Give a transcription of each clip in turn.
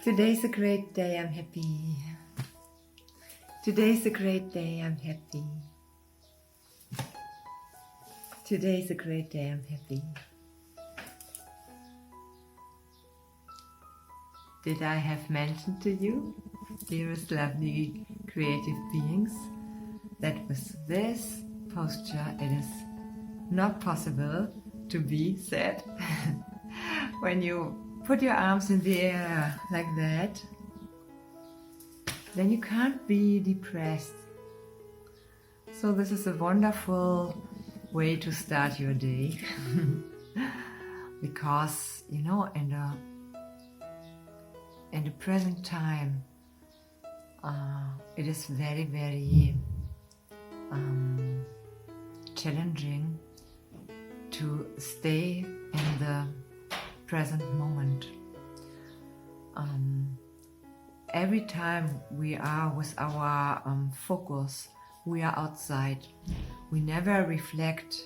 Today's a great day, I'm happy. Today's a great day, I'm happy. Today's a great day, I'm happy. Did I have mentioned to you, dearest lovely creative beings, that with this posture it is not possible to be sad? When you put your arms in the air like that, then you can't be depressed. So this is a wonderful way to start your day. Because, you know, in the present time, it is very, very challenging to stay in the present moment. Every time we are with our focus, we are outside. We never reflect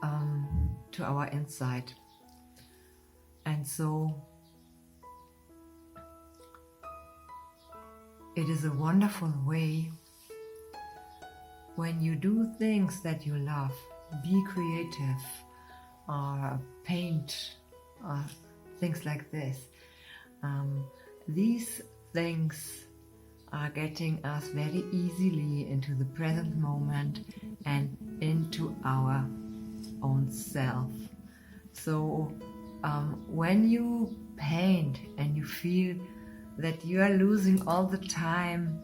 to our inside. And so it is a wonderful way when you do things that you love. Be creative, or paint, or things like this. These things are getting us very easily into the present moment and into our own self. So when you paint and you feel that you are losing all the time,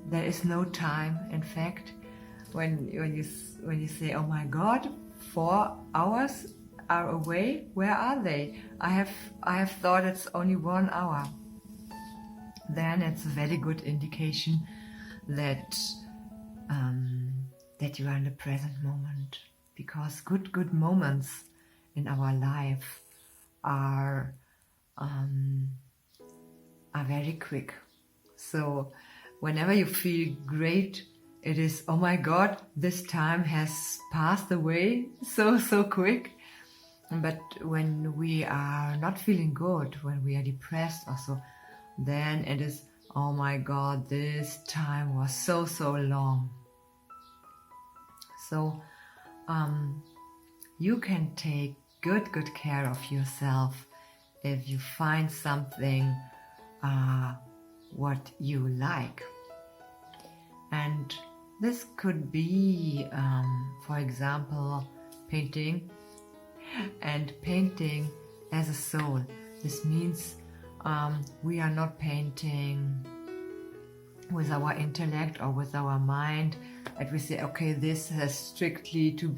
there is no time. In fact, when you say, oh my God, 4 hours are away, where are they? I have thought it's only 1 hour. Then it's a very good indication that that you are in the present moment, because good moments in our life are very quick. So whenever you feel great, it is, oh my God, this time has passed away so quick. But when we are not feeling good, when we are depressed also, then it is, oh my God, this time was so long. So you can take good care of yourself if you find something what you like. And this could be, for example, painting. And painting as a soul. This means we are not painting with our intellect or with our mind, and we say, okay, this has strictly to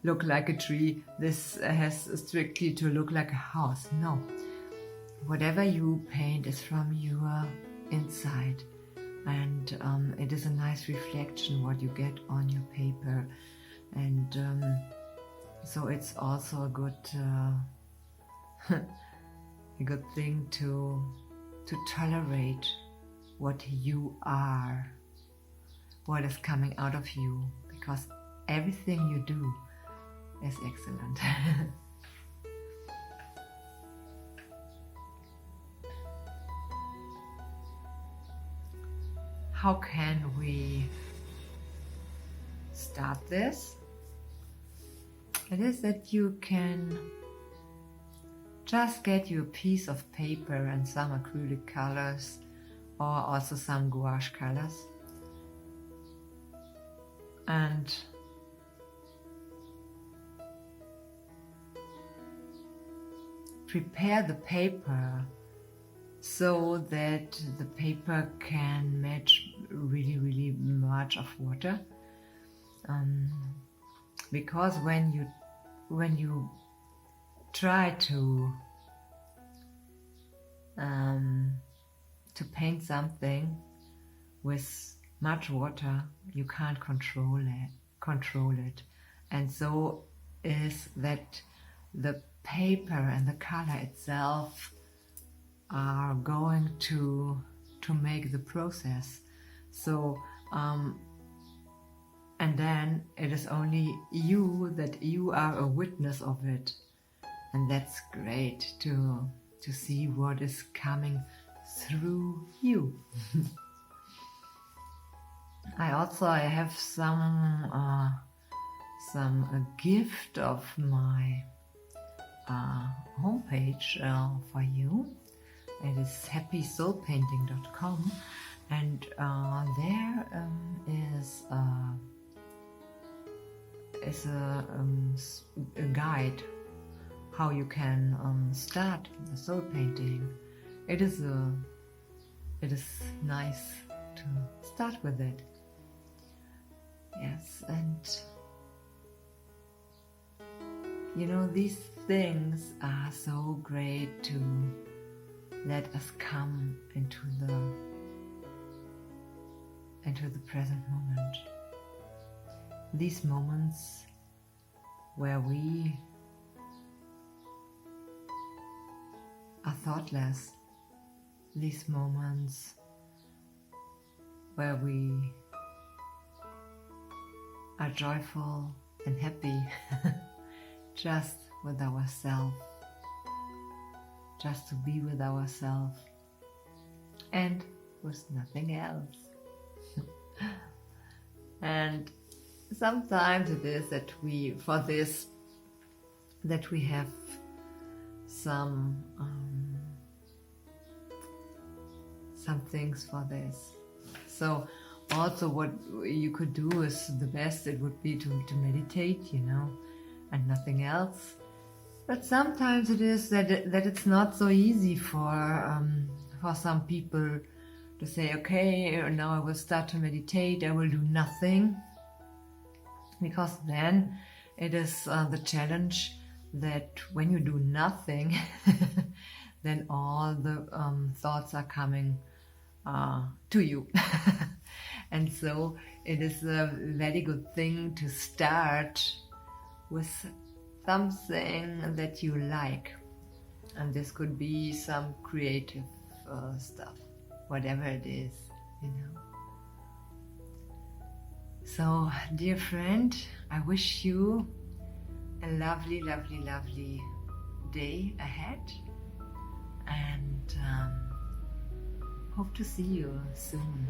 look like a tree, this has strictly to look like a house. No. Whatever you paint is from your inside, and it is a nice reflection what you get on your paper. And so it's also a good thing to tolerate what you are, what is coming out of you, because everything you do is excellent. How can we start this? It is that you can just get you a piece of paper and some acrylic colors, or also some gouache colors, and prepare the paper so that the paper can match really much of water. Because when you try to paint something with much water, you can't control it, and so is that the paper and the color itself are going to make the process. So and then it is only you that you are a witness of it, and that's great to to see what is coming through you. I have some gift of my homepage for you. It is happysoulpainting.com, and there is a guide how you can start the soul painting. It is nice to start with it. Yes, and you know, these things are so great to let us come into the present moment. These moments where we are thoughtless, these moments where we are joyful and happy just with ourselves, just to be with ourselves and with nothing else. And sometimes it is that we have some things for this. So also what you could do is the best, it would be to meditate, you know, and nothing else. But sometimes it is that it's not so easy for some people to say, okay, now I will start to meditate, I will do nothing. Because then it is the challenge that when you do nothing, then all the thoughts are coming to you. And so it is a very good thing to start with something that you like. And this could be some creative stuff, whatever it is, you know. So, dear friend, I wish you a lovely, lovely, lovely day ahead, and hope to see you soon.